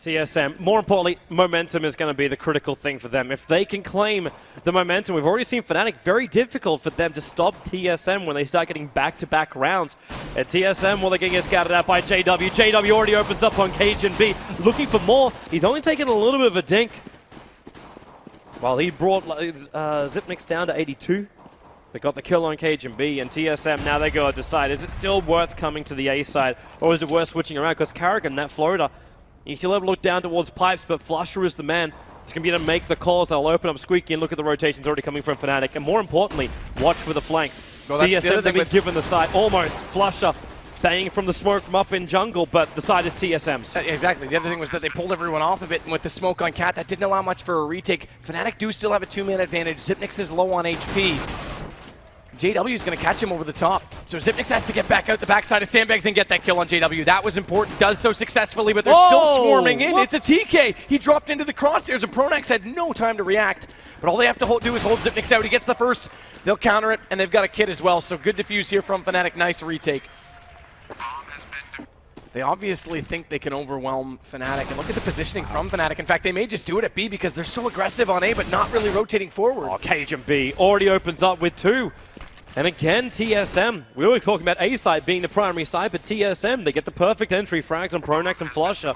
TSM. More importantly, momentum is going to be the critical thing for them. If they can claim the momentum, we've already seen Fnatic, very difficult for them to stop TSM when they start getting back-to-back rounds. At TSM, well, they're getting scouted out by JW. JW already opens up on Cajun-B, looking for more. He's only taken a little bit of a dink. While he brought Zipnix down to 82. They got the kill on Cajun-B, and TSM, now they go to decide, is it still worth coming to the A side, or is it worth switching around? Because Karrigan, that floater, you still have to look down towards pipes, but Flusher is the man. It's going to be able to make the calls. They'll open up Squeaky and look at the rotations already coming from Fnatic. And more importantly, watch for the flanks. Well, TSM, they've been given the side almost. Flusher banging from the smoke from up in jungle, but the side is TSM's. Exactly. The other thing was that they pulled everyone off of it, and with the smoke on Cat, that didn't allow much for a retake. Fnatic do still have a 2-man advantage. Zipnix is low on HP. JW is going to catch him over the top. So Zipnix has to get back out the backside of Sandbags and get that kill on JW. That was important. Does so successfully, but they're still swarming in. It's a TK. He dropped into the crosshairs, and Pronax had no time to react. But all they have to do is hold Zipnix out. He gets the first. They'll counter it, and they've got a kit as well. So good defuse here from Fnatic. Nice retake. They obviously think they can overwhelm Fnatic, and look at the positioning from Fnatic. In fact, they may just do it at B because they're so aggressive on A, but not really rotating forward. Oh, Cajun-B already opens up with 2. And again, TSM, we were talking about A side being the primary side, but TSM, they get the perfect entry frags on Pronax and Flusher.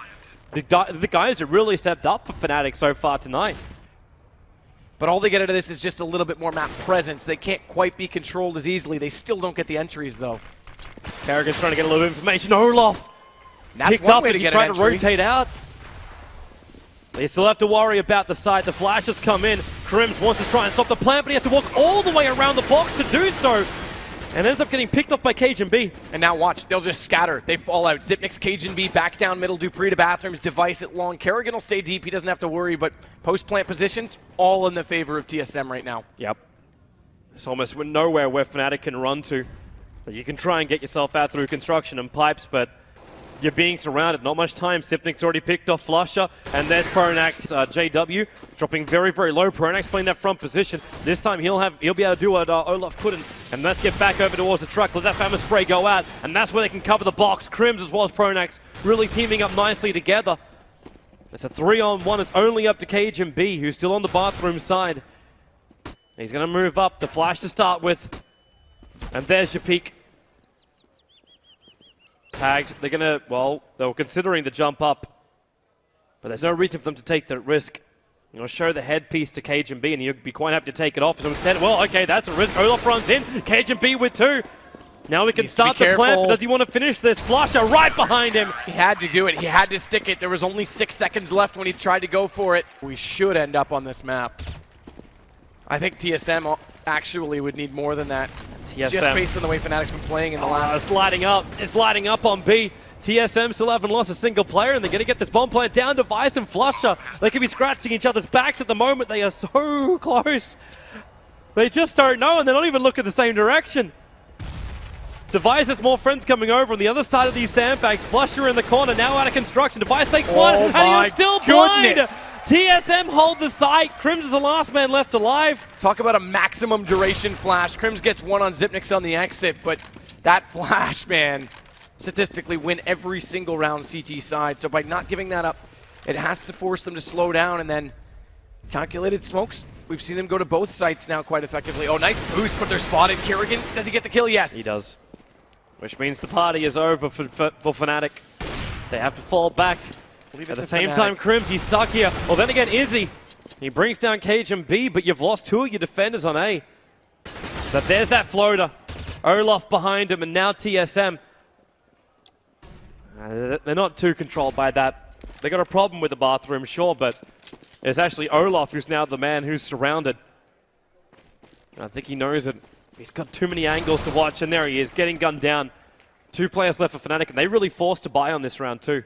The guys have really stepped up for Fnatic so far tonight. But all they get out of this is just a little bit more map presence. They can't quite be controlled as easily. They still don't get the entries, though. Karrigan's trying to get a little information. Olaf picked up as he's trying to rotate out. They still have to worry about the side. The flashes come in. Crims wants to try and stop the plant, but he has to walk all the way around the box to do so. And ends up getting picked off by Cajun-B. And now watch, they'll just scatter. They fall out. Zipnix, Cajun-B, back down middle, Dupree to bathrooms, Device at long. Karrigan will stay deep, he doesn't have to worry, but post-plant positions, all in the favor of TSM right now. Yep. It's almost nowhere where Fnatic can run to. You can try and get yourself out through construction and pipes, but you're being surrounded. Not much time. Zipnix already picked off Flusher, and there's Pronax, JW, dropping very, very low. Pronax playing that front position. This time he'll be able to do what Olaf couldn't. And let's get back over towards the truck. Let that Famine Spray go out, and that's where they can cover the box. Crims as well as Pronax really teaming up nicely together. It's a 3-on-1. It's only up to Cajun-B, who's still on the bathroom side. He's going to move up. The flash to start with. And there's your peak. Tagged. They're going to, well, they were considering the jump up, but there's no reason for them to take the risk. You know, show the headpiece to Cajun-B, and you'd be quite happy to take it off. So instead, well, okay, that's a risk. Olaf runs in. Cajun-B with 2. Now we can start the plant, but does he want to finish this? Flusher right behind him. He had to do it. He had to stick it. There was only 6 seconds left when he tried to go for it. We should end up on this map. I think TSM actually would need more than that. TSM. Just based on the way Fnatic's been playing in the last... It's lighting up. It's lighting up on B. TSM still haven't lost a single player, and they're going to get this bomb plant down. Device and Flusher. They could be scratching each other's backs at the moment. They are so close. They just don't know, and they're not even looking the same direction. Device has more friends coming over on the other side of these sandbags. Flusher in the corner, now out of construction. Device takes one, and he was still blind. TSM hold the site. Crims is the last man left alive. Talk about a maximum duration flash. Crims gets one on Zipnix on the exit, but that flash, man, statistically win every single round CT side. So by not giving that up, it has to force them to slow down, and then calculated smokes. We've seen them go to both sites now quite effectively. Oh, nice boost, but they're spotted. Karrigan, does he get the kill? Yes. He does. Which means the party is over for Fnatic. They have to fall back. At the same time, Crims, he's stuck here. Well, then again, Izzy. He brings down Cajun-B, but you've lost 2 of your defenders on A. But there's that floater. Olaf behind him, and now TSM. They're not too controlled by that. They got a problem with the bathroom, sure, but it's actually Olaf who's now the man who's surrounded. And I think he knows it. He's got too many angles to watch, and there he is, getting gunned down. 2 players left for Fnatic, and they really forced to buy on this round too.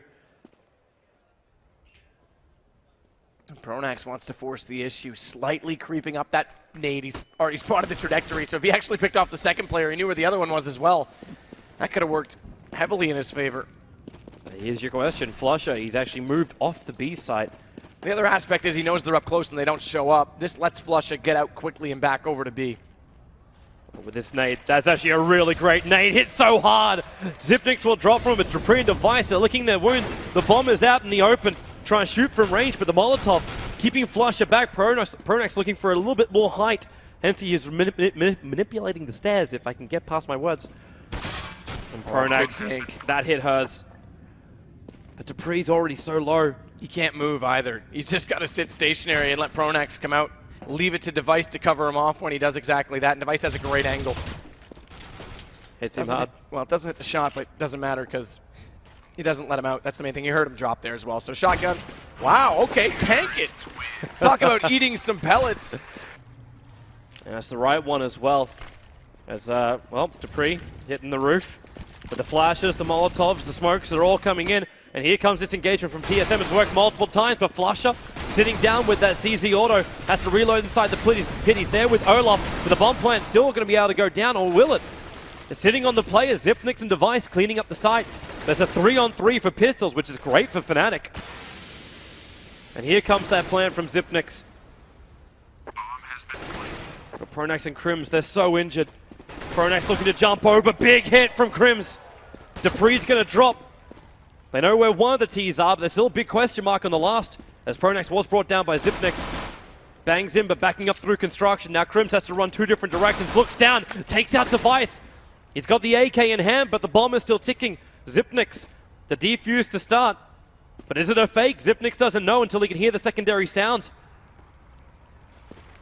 Pronax wants to force the issue, slightly creeping up that nade. He's already spotted the trajectory, so if he actually picked off the second player, he knew where the other one was as well. That could have worked heavily in his favor. Here's your question. Flusher, he's actually moved off the B site. The other aspect is he knows they're up close and they don't show up. This lets Flusher get out quickly and back over to B. With this nade, that's actually a really great nade. Hit so hard. Zipnix will drop from him, but Dupree and Device are licking their wounds. The bomb is out in the open. try and shoot from range, but the Molotov keeping Flusher back. Pronax looking for a little bit more height. Hence he is manipulating the stairs, if I can get past my words. And Pronax, that hit hurts. But dupree's already so low. He can't move either. He's just got to sit stationary and let Pronax come out. Leave it to Device to cover him off when he does exactly that. And Device has a great angle. Hits him hard. Well, it doesn't hit the shot, but it doesn't matter because he doesn't let him out. That's the main thing. You heard him drop there as well. So shotgun. Wow, okay, tank it. Talk about eating some pellets. And that's the right one as well. As, well, dupree hitting the roof. But the flashes, the Molotovs, the smokes, they're all coming in. And here comes this engagement from TSM. It's worked multiple times, but Flusher sitting down with that CZ auto. Has to reload inside the pit. He's there with Olaf. But the bomb plant still going to be able to go down, or will it? It's sitting on the players. Zipnix and Device cleaning up the site. There's a 3-on-3 for pistols, which is great for Fnatic. And here comes that plan from Zipnix. But Pronax and Crims, they're so injured. Pronax looking to jump over. Big hit from Crims. dupree's going to drop. They know where one of the T's are, but there's still a big question mark on the last, as Pronax was brought down by Zipnix. Bangs in, but backing up through construction. Now Crims has to run two different directions. Looks down, takes out Device. He's got the AK in hand, but the bomb is still ticking. Zipnix, the defuse to start. But is it a fake? Zipnix doesn't know until he can hear the secondary sound.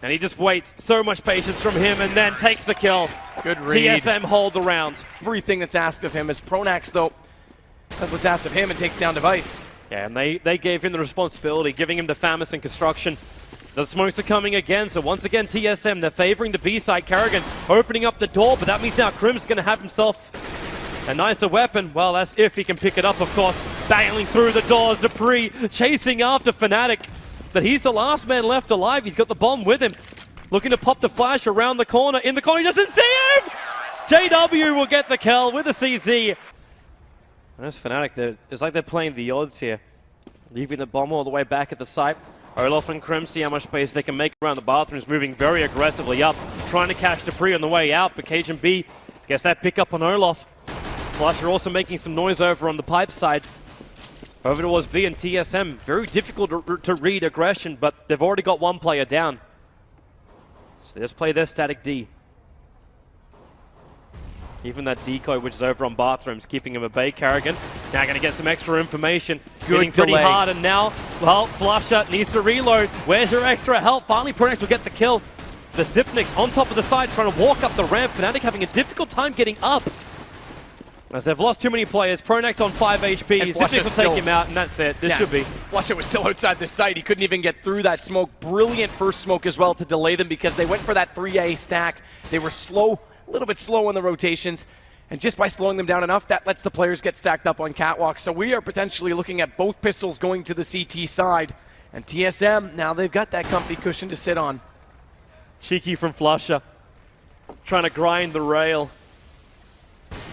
And he just waits. So much patience from him, and then takes the kill. Good read. TSM hold the round. Everything that's asked of him is Pronax, though. That's what's asked of him, and takes down Device. Yeah, and they gave him the responsibility, giving him the FAMAS and construction. The smokes are coming again, so once again TSM, they're favoring the B-side. Karrigan opening up the door, but that means now Crim's going to have himself a nicer weapon. Well, that's if he can pick it up, of course. Battling through the doors, dupree chasing after Fnatic. But he's the last man left alive. He's got the bomb with him. Looking to pop the flash around the corner. In the corner, he doesn't see it! JW will get the kill with the CZ. And that's Fnatic. It's like they're playing the odds here. Leaving the bomb all the way back at the site. Olaf and Crim see how much space they can make around the bathrooms, moving very aggressively up, trying to catch dupree on the way out, but Cajun B gets that pick up on Olaf. Flusher also making some noise over on the pipe side. Over towards B and TSM, very difficult to read aggression, but they've already got one player down. So they just play their static D. Even that decoy, which is over on bathrooms, keeping him at bay. Karrigan now going to get some extra information. Getting pretty hard, and now, well, Flusher needs to reload. Where's your extra help? Finally, Pronax will get the kill. The Zipnix on top of the side, trying to walk up the ramp. Fnatic having a difficult time getting up, as they've lost too many players. Pronax on 5 HP. Zipnix will take him out, and that's it. This should be. Flusher was still outside the site. He couldn't even get through that smoke. Brilliant first smoke as well to delay them, because they went for that 3A stack. They were slow. A little bit slow in the rotations, and just by slowing them down enough, that lets the players get stacked up on catwalk. So we are potentially looking at both pistols going to the CT side, and TSM, now they've got that comfy cushion to sit on. Cheeky from Flusher, trying to grind the rail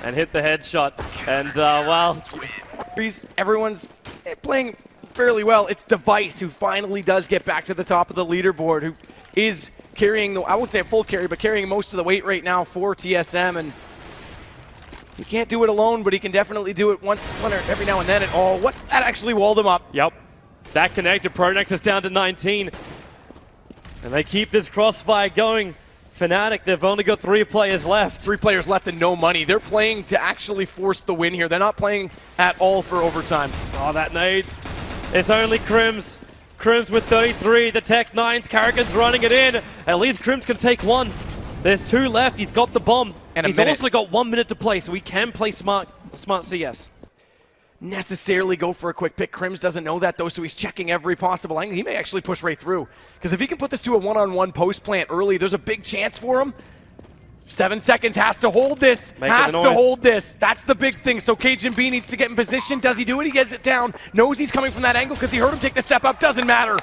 and hit the headshot, and well, everyone's playing fairly well. It's Device who finally does get back to the top of the leaderboard, who is carrying, I won't say a full carry, but carrying most of the weight right now for TSM. And he can't do it alone, but he can definitely do it every now and then. What? That actually walled him up. Yep. That connected. Pronax is down to 19. And they keep this crossfire going. Fnatic, they've only got 3 players left. 3 players left and no money. They're playing to actually force the win here. They're not playing at all for overtime. Oh, that nade. It's only Crims. Crims with 33, the Tech 9s, Karrigan's running it in. At least Crims can take one. There's 2 left, he's got the bomb. And he's also got 1 minute to play, so he can play smart CS. Necessarily go for a quick pick. Crims doesn't know that, though, so he's checking every possible angle. He may actually push right through, because if he can put this to a one-on-one post plant early, there's a big chance for him. 7 seconds, has to hold this, That's the big thing. So Cajun B needs to get in position. Does he do it? He gets it down. Knows he's coming from that angle because he heard him take the step up. Doesn't matter.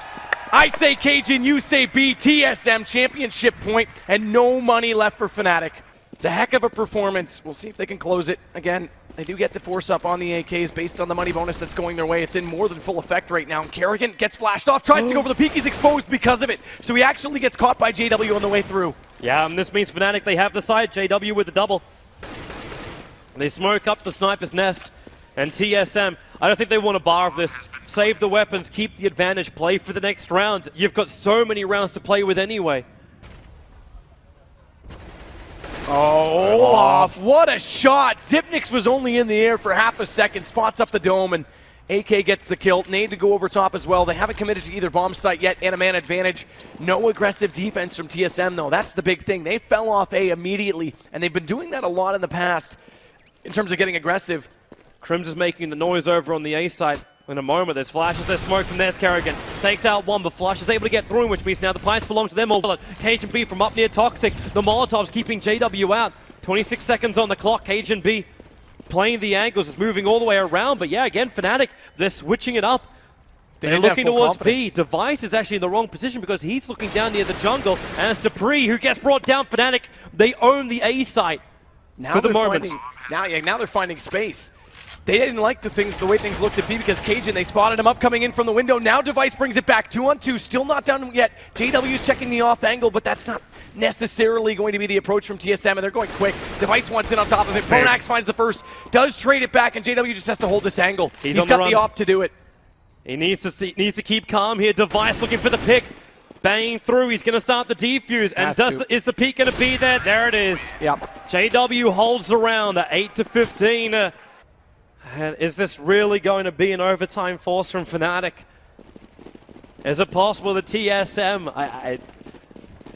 I say Cajun, you say B. TSM championship point, and no money left for Fnatic. It's a heck of a performance. We'll see if they can close it. Again, they do get the force up on the AKs based on the money bonus that's going their way. It's in more than full effect right now. Karrigan gets flashed off, tries to go for the peak. He's exposed because of it. So he actually gets caught by JW on the way through. Yeah, and this means Fnatic, they have the side. JW with the double. They smoke up the sniper's nest. And TSM, I don't think they want a bar of this. Save the weapons, keep the advantage, play for the next round. You've got so many rounds to play with anyway. Oh, Olaf, what a shot. Xyp9x was only in the air for half a second, spots up the dome, and AK gets the kill. Nade to go over top as well. They haven't committed to either bomb site yet, and a man advantage. No aggressive defense from TSM, though. That's the big thing. They fell off A immediately, and they've been doing that a lot in the past in terms of getting aggressive. Crims is making the noise over on the A side. In a moment, there's flashes, there's smokes, and there's Kerrigan. Takes out one, but Flush is able to get through, which means now the pipes belong to them. Cajun B from up near Toxic. The Molotovs keeping JW out. 26 seconds on the clock. Cajun B playing the angles, is moving all the way around. But yeah, again, Fnatic, they're switching it up. They're looking towards B. Device is actually in the wrong position because he's looking down near the jungle. And it's Dupree who gets brought down. Fnatic, they own the A site for the moment. Now they're finding space. They didn't like the way things looked at B because Cajun, they spotted him up coming in from the window. Now Device brings it back 2-on-2, still not down yet. JW's checking the off angle, but that's not necessarily going to be the approach from TSM, and they're going quick. Device wants in on top of it. Pronax finds the first, does trade it back, and JW just has to hold this angle. He's got the op to do it. He needs to keep calm here. Device looking for the pick. Banging through, he's going to start the defuse, and is the peak going to be there? There it is. Yep. JW holds around at 8-15. Is this really going to be an overtime force from Fnatic? Is it possible that TSM...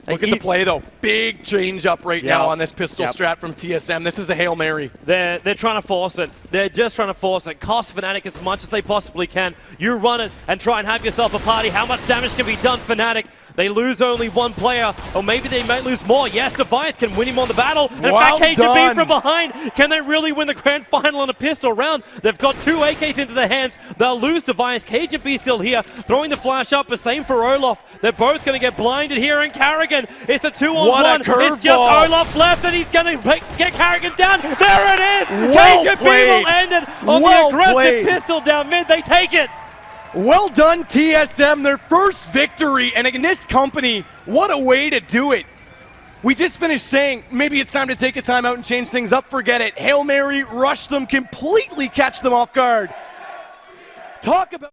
Look at the play, though. Big change up right now on this pistol strat from TSM. This is a Hail Mary. They're trying to force it. They're just trying to force it. Cost Fnatic as much as they possibly can. You run it and try and have yourself a party. How much damage can be done, Fnatic? They lose only one player, or maybe they might lose more. Yes, Device can win him on the battle. And in fact, KGB from behind. Can they really win the grand final on a pistol round? They've got 2 AKs into their hands. They'll lose Device. KGB still here, throwing the flash up. The same for Olaf. They're both going to get blinded here. And Carrigan, it's a 2-on-1. It's just Olaf left, and he's going to get Carrigan down. There it is. KGB will end it on the aggressive pistol down mid. They take it. Well done, TSM, their first victory, and in this company, what a way to do it. We just finished saying, maybe it's time to take a timeout and change things up, forget it. Hail Mary, rush them, completely catch them off guard. Talk about